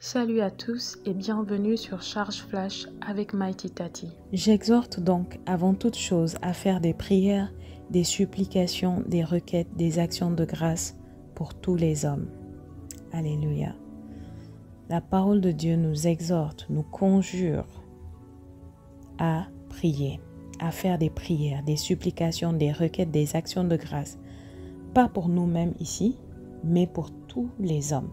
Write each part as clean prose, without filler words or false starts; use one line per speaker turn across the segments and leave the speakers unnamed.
Salut à tous et bienvenue sur Charge Flash avec Mighty Tati.
J'exhorte donc avant toute chose à faire des prières, des supplications, des requêtes, des actions de grâce pour tous les hommes. Alléluia. La parole de Dieu nous exhorte, nous conjure à prier, à faire des prières, des supplications, des requêtes, des actions de grâce. Pas pour nous-mêmes ici, mais pour tous les hommes.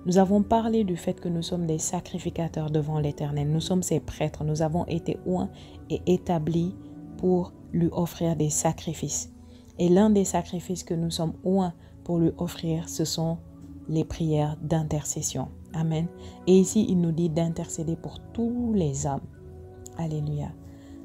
Nous avons parlé du fait que nous sommes des sacrificateurs devant l'Éternel. Nous sommes ses prêtres. Nous avons été oints et établis pour lui offrir des sacrifices. Et l'un des sacrifices que nous sommes oints pour lui offrir, ce sont les prières d'intercession. Amen. Et ici, il nous dit d'intercéder pour tous les hommes. Alléluia.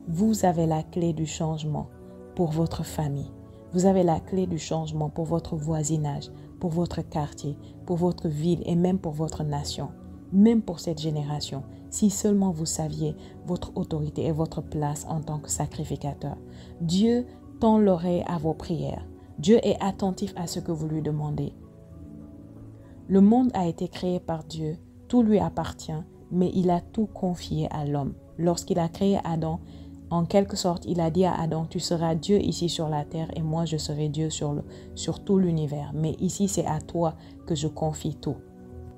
Vous avez la clé du changement pour votre famille. Vous avez la clé du changement pour votre voisinage, pour votre quartier, pour votre ville et même pour votre nation, même pour cette génération. Si seulement vous saviez votre autorité et votre place en tant que sacrificateur. Dieu tend l'oreille à vos prières. Dieu est attentif à ce que vous lui demandez. Le monde a été créé par Dieu, tout lui appartient, mais il a tout confié à l'homme. Lorsqu'il a créé Adam, en quelque sorte, il a dit à Adam, tu seras Dieu ici sur la terre et moi je serai Dieu sur tout l'univers. Mais ici, c'est à toi que je confie tout.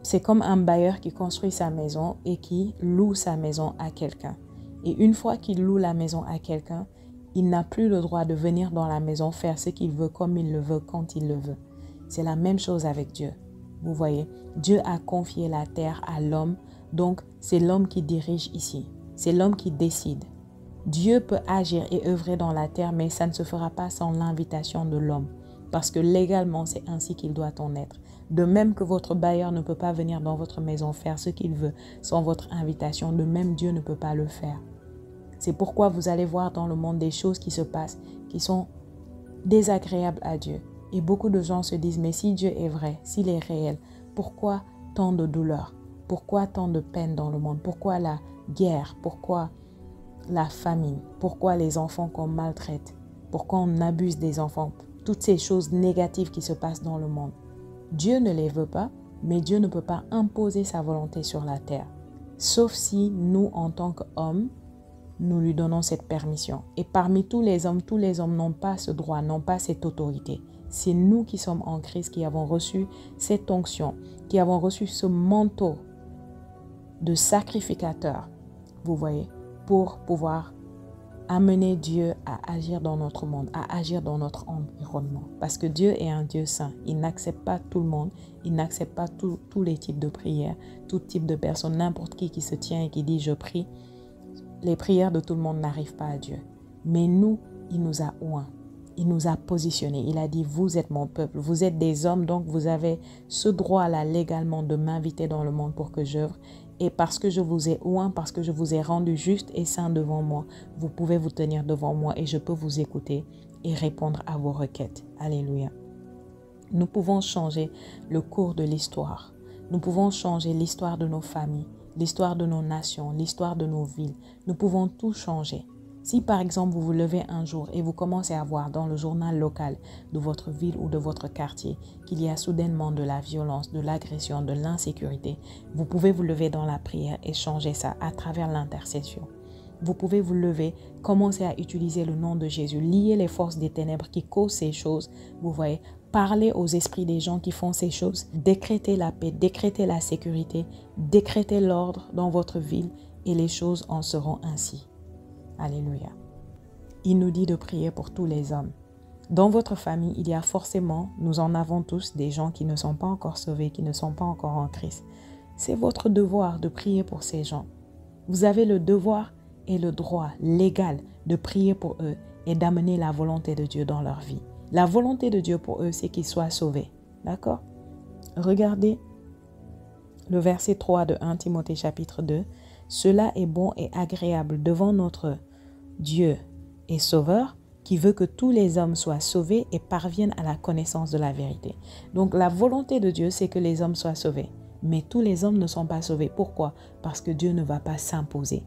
C'est comme un bailleur qui construit sa maison et qui loue sa maison à quelqu'un. Et une fois qu'il loue la maison à quelqu'un, il n'a plus le droit de venir dans la maison faire ce qu'il veut, comme il le veut, quand il le veut. C'est la même chose avec Dieu. Vous voyez, Dieu a confié la terre à l'homme, donc c'est l'homme qui dirige ici. C'est l'homme qui décide. Dieu peut agir et œuvrer dans la terre, mais ça ne se fera pas sans l'invitation de l'homme. Parce que légalement, c'est ainsi qu'il doit en être. De même que votre bailleur ne peut pas venir dans votre maison faire ce qu'il veut sans votre invitation, de même Dieu ne peut pas le faire. C'est pourquoi vous allez voir dans le monde des choses qui se passent, qui sont désagréables à Dieu. Et beaucoup de gens se disent, mais si Dieu est vrai, s'il est réel, pourquoi tant de douleur? Pourquoi tant de peine dans le monde? Pourquoi la guerre? Pourquoi la famine, pourquoi les enfants qu'on maltraite, pourquoi on abuse des enfants, toutes ces choses négatives qui se passent dans le monde. Dieu ne les veut pas, mais Dieu ne peut pas imposer sa volonté sur la terre. Sauf si nous, en tant qu'hommes, nous lui donnons cette permission. Et parmi tous les hommes n'ont pas ce droit, n'ont pas cette autorité. C'est nous qui sommes en Christ, qui avons reçu cette onction, qui avons reçu ce manteau de sacrificateur, vous voyez, pour pouvoir amener Dieu à agir dans notre monde, à agir dans notre environnement. Parce que Dieu est un Dieu saint. Il n'accepte pas tout le monde. Il n'accepte pas tous les types de prières, tout type de personnes, n'importe qui se tient et qui dit « je prie ». Les prières de tout le monde n'arrivent pas à Dieu. Mais nous, il nous a oints. Il nous a positionnés. Il a dit « vous êtes mon peuple, vous êtes des hommes, donc vous avez ce droit-là légalement de m'inviter dans le monde pour que j'œuvre. Et parce que je vous ai oint, parce que je vous ai rendu juste et saint devant moi, vous pouvez vous tenir devant moi et je peux vous écouter et répondre à vos requêtes. » Alléluia. Nous pouvons changer le cours de l'histoire. Nous pouvons changer l'histoire de nos familles, l'histoire de nos nations, l'histoire de nos villes. Nous pouvons tout changer. Si par exemple vous vous levez un jour et vous commencez à voir dans le journal local de votre ville ou de votre quartier qu'il y a soudainement de la violence, de l'agression, de l'insécurité, vous pouvez vous lever dans la prière et changer ça à travers l'intercession. Vous pouvez vous lever, commencer à utiliser le nom de Jésus, lier les forces des ténèbres qui causent ces choses, vous voyez, parler aux esprits des gens qui font ces choses, décréter la paix, décréter la sécurité, décréter l'ordre dans votre ville et les choses en seront ainsi. Alléluia. Il nous dit de prier pour tous les hommes. Dans votre famille, il y a forcément, nous en avons tous, des gens qui ne sont pas encore sauvés, qui ne sont pas encore en Christ. C'est votre devoir de prier pour ces gens. Vous avez le devoir et le droit légal de prier pour eux et d'amener la volonté de Dieu dans leur vie. La volonté de Dieu pour eux, c'est qu'ils soient sauvés. D'accord? Regardez le verset 3 de 1 Timothée chapitre 2. « Cela est bon et agréable devant notre Dieu et Sauveur, qui veut que tous les hommes soient sauvés et parviennent à la connaissance de la vérité. » Donc la volonté de Dieu, c'est que les hommes soient sauvés. Mais tous les hommes ne sont pas sauvés. Pourquoi? Parce que Dieu ne va pas s'imposer.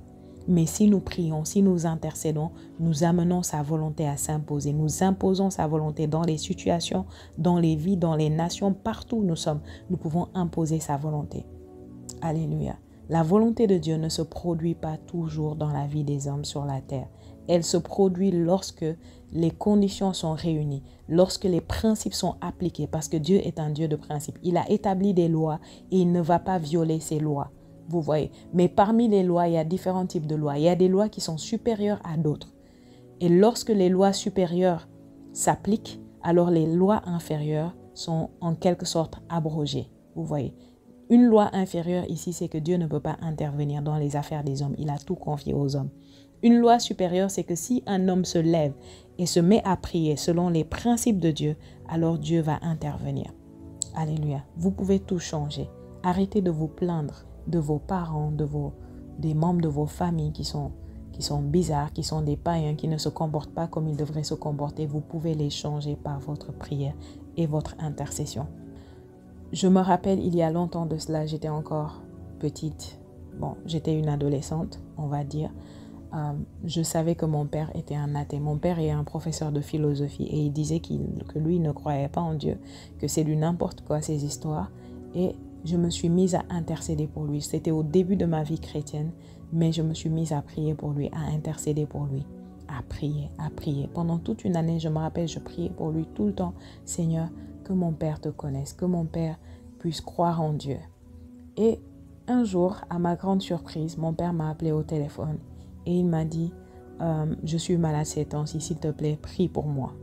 Mais si nous prions, si nous intercédons, nous amenons sa volonté à s'imposer. Nous imposons sa volonté dans les situations, dans les vies, dans les nations, partout où nous sommes. Nous pouvons imposer sa volonté. Alléluia. La volonté de Dieu ne se produit pas toujours dans la vie des hommes sur la terre. Elle se produit lorsque les conditions sont réunies, lorsque les principes sont appliqués, parce que Dieu est un Dieu de principes. Il a établi des lois et il ne va pas violer ces lois. Vous voyez. Mais parmi les lois, il y a différents types de lois. Il y a des lois qui sont supérieures à d'autres. Et lorsque les lois supérieures s'appliquent, alors les lois inférieures sont en quelque sorte abrogées. Vous voyez. Une loi inférieure ici, c'est que Dieu ne peut pas intervenir dans les affaires des hommes. Il a tout confié aux hommes. Une loi supérieure, c'est que si un homme se lève et se met à prier selon les principes de Dieu, alors Dieu va intervenir. Alléluia. Vous pouvez tout changer. Arrêtez de vous plaindre de vos parents, des membres de vos familles qui sont bizarres, qui sont des païens, qui ne se comportent pas comme ils devraient se comporter. Vous pouvez les changer par votre prière et votre intercession. Je me rappelle, il y a longtemps de cela, j'étais encore petite. Bon, j'étais une adolescente, on va dire. Je savais que mon père était un athée. Mon père est un professeur de philosophie et il disait que lui ne croyait pas en Dieu, que c'est du n'importe quoi ces histoires. Et je me suis mise à intercéder pour lui. C'était au début de ma vie chrétienne, mais je me suis mise à prier pour lui, à intercéder pour lui, à prier, à prier. Pendant toute une année, je me rappelle, je priais pour lui tout le temps. Seigneur, que mon père te connaisse, que mon père puisse croire en Dieu. Et un jour, à ma grande surprise, mon père m'a appelé au téléphone et il m'a dit, je suis malade ces temps-ci, s'il te plaît, prie pour moi.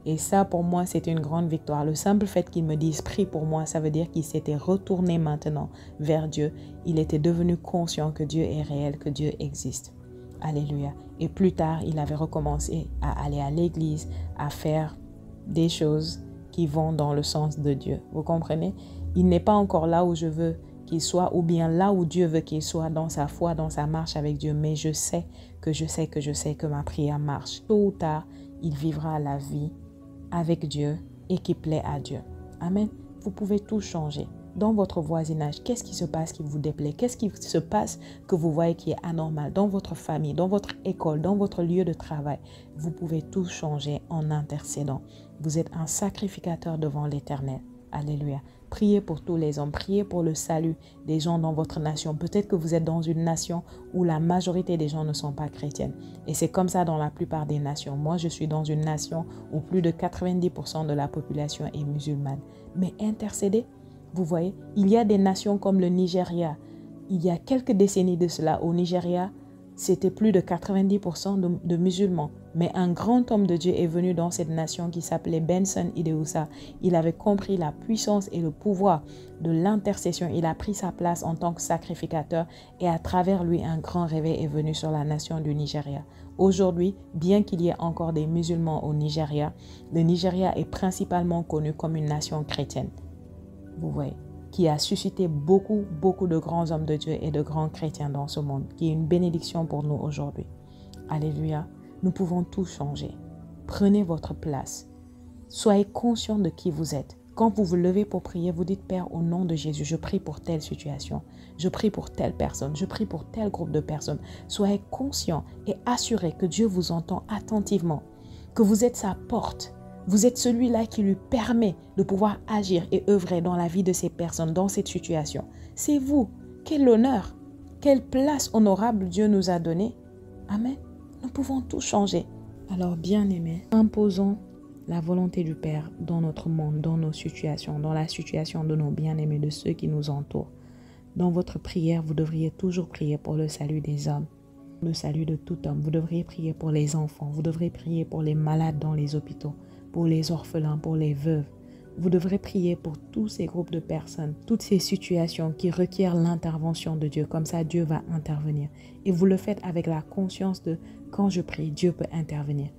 Et ça, pour moi, c'était une grande victoire. Le simple fait qu'il me dise « prie pour moi », ça veut dire qu'il s'était retourné maintenant vers Dieu. Il était devenu conscient que Dieu est réel, que Dieu existe. Alléluia. Et plus tard, il avait recommencé à aller à l'église, à faire des choses qui vont dans le sens de Dieu. Vous comprenez? Il n'est pas encore là où je veux qu'il soit, ou bien là où Dieu veut qu'il soit dans sa foi, dans sa marche avec Dieu. Mais je sais que ma prière marche. Tôt ou tard, il vivra la vie avec Dieu et qui plaît à Dieu. Amen. Vous pouvez tout changer. Dans votre voisinage, qu'est-ce qui se passe qui vous déplaît? Qu'est-ce qui se passe que vous voyez qui est anormal? Dans votre famille, dans votre école, dans votre lieu de travail, vous pouvez tout changer en intercédant. Vous êtes un sacrificateur devant l'Éternel. Alléluia. Priez pour tous les hommes. Priez pour le salut des gens dans votre nation. Peut-être que vous êtes dans une nation où la majorité des gens ne sont pas chrétiennes. Et c'est comme ça dans la plupart des nations. Moi, je suis dans une nation où plus de 90% de la population est musulmane. Mais intercédez, vous voyez, il y a des nations comme le Nigeria. Il y a quelques décennies de cela, au Nigeria, c'était plus de 90% de musulmans. Mais un grand homme de Dieu est venu dans cette nation qui s'appelait Benson Idewusa. Il avait compris la puissance et le pouvoir de l'intercession. Il a pris sa place en tant que sacrificateur et à travers lui, un grand réveil est venu sur la nation du Nigeria. Aujourd'hui, bien qu'il y ait encore des musulmans au Nigeria, le Nigeria est principalement connu comme une nation chrétienne. Vous voyez, qui a suscité beaucoup de grands hommes de Dieu et de grands chrétiens dans ce monde, qui est une bénédiction pour nous aujourd'hui. Alléluia. Nous pouvons tout changer. Prenez votre place. Soyez conscient de qui vous êtes. Quand vous vous levez pour prier, vous dites « Père, au nom de Jésus, je prie pour telle situation. Je prie pour telle personne. Je prie pour tel groupe de personnes. » Soyez conscient et assuré que Dieu vous entend attentivement, que vous êtes sa porte. Vous êtes celui-là qui lui permet de pouvoir agir et œuvrer dans la vie de ces personnes, dans cette situation. C'est vous. Quel honneur, quelle place honorable Dieu nous a donnée. Amen. Nous pouvons tout changer. Alors, bien-aimés, imposons la volonté du Père dans notre monde, dans nos situations, dans la situation de nos bien-aimés, de ceux qui nous entourent. Dans votre prière, vous devriez toujours prier pour le salut des hommes, le salut de tout homme. Vous devriez prier pour les enfants, vous devrez prier pour les malades dans les hôpitaux, pour les orphelins, pour les veuves. Vous devrez prier pour tous ces groupes de personnes, toutes ces situations qui requièrent l'intervention de Dieu. Comme ça, Dieu va intervenir. Et vous le faites avec la conscience de quand je prie, Dieu peut intervenir.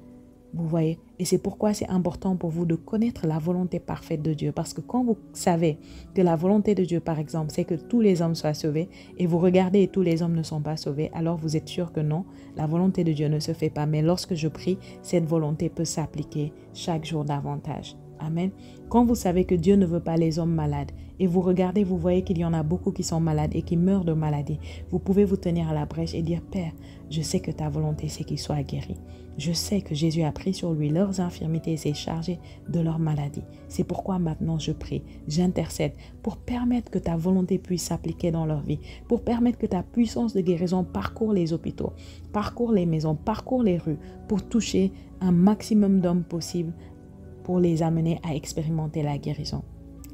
Vous voyez? Et c'est pourquoi c'est important pour vous de connaître la volonté parfaite de Dieu. Parce que quand vous savez que la volonté de Dieu, par exemple, c'est que tous les hommes soient sauvés, et vous regardez et tous les hommes ne sont pas sauvés, alors vous êtes sûr que non, la volonté de Dieu ne se fait pas. Mais lorsque je prie, cette volonté peut s'appliquer chaque jour davantage. Amen. Quand vous savez que Dieu ne veut pas les hommes malades et vous regardez, vous voyez qu'il y en a beaucoup qui sont malades et qui meurent de maladie, vous pouvez vous tenir à la brèche et dire, Père, je sais que ta volonté, c'est qu'ils soient guéris. Je sais que Jésus a pris sur lui leurs infirmités et s'est chargé de leur maladie. C'est pourquoi maintenant je prie, j'intercède pour permettre que ta volonté puisse s'appliquer dans leur vie, pour permettre que ta puissance de guérison parcourt les hôpitaux, parcourt les maisons, parcourt les rues, pour toucher un maximum d'hommes possible, pour les amener à expérimenter la guérison.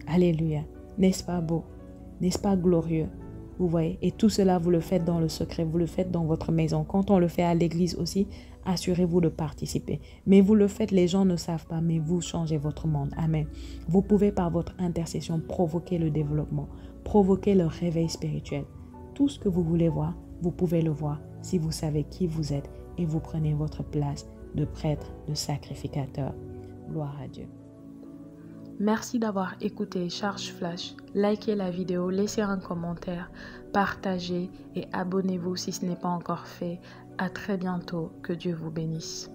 Alléluia. N'est-ce pas beau? N'est-ce pas glorieux? Vous voyez? Et tout cela, vous le faites dans le secret, vous le faites dans votre maison. Quand on le fait à l'église aussi, assurez-vous de participer. Mais vous le faites, les gens ne savent pas, mais vous changez votre monde. Amen. Vous pouvez par votre intercession provoquer le développement, provoquer le réveil spirituel. Tout ce que vous voulez voir, vous pouvez le voir si vous savez qui vous êtes et vous prenez votre place de prêtre, de sacrificateur. Gloire à Dieu.
Merci d'avoir écouté Charge Flash. Likez la vidéo, laissez un commentaire, partagez et abonnez-vous si ce n'est pas encore fait. À très bientôt. Que Dieu vous bénisse.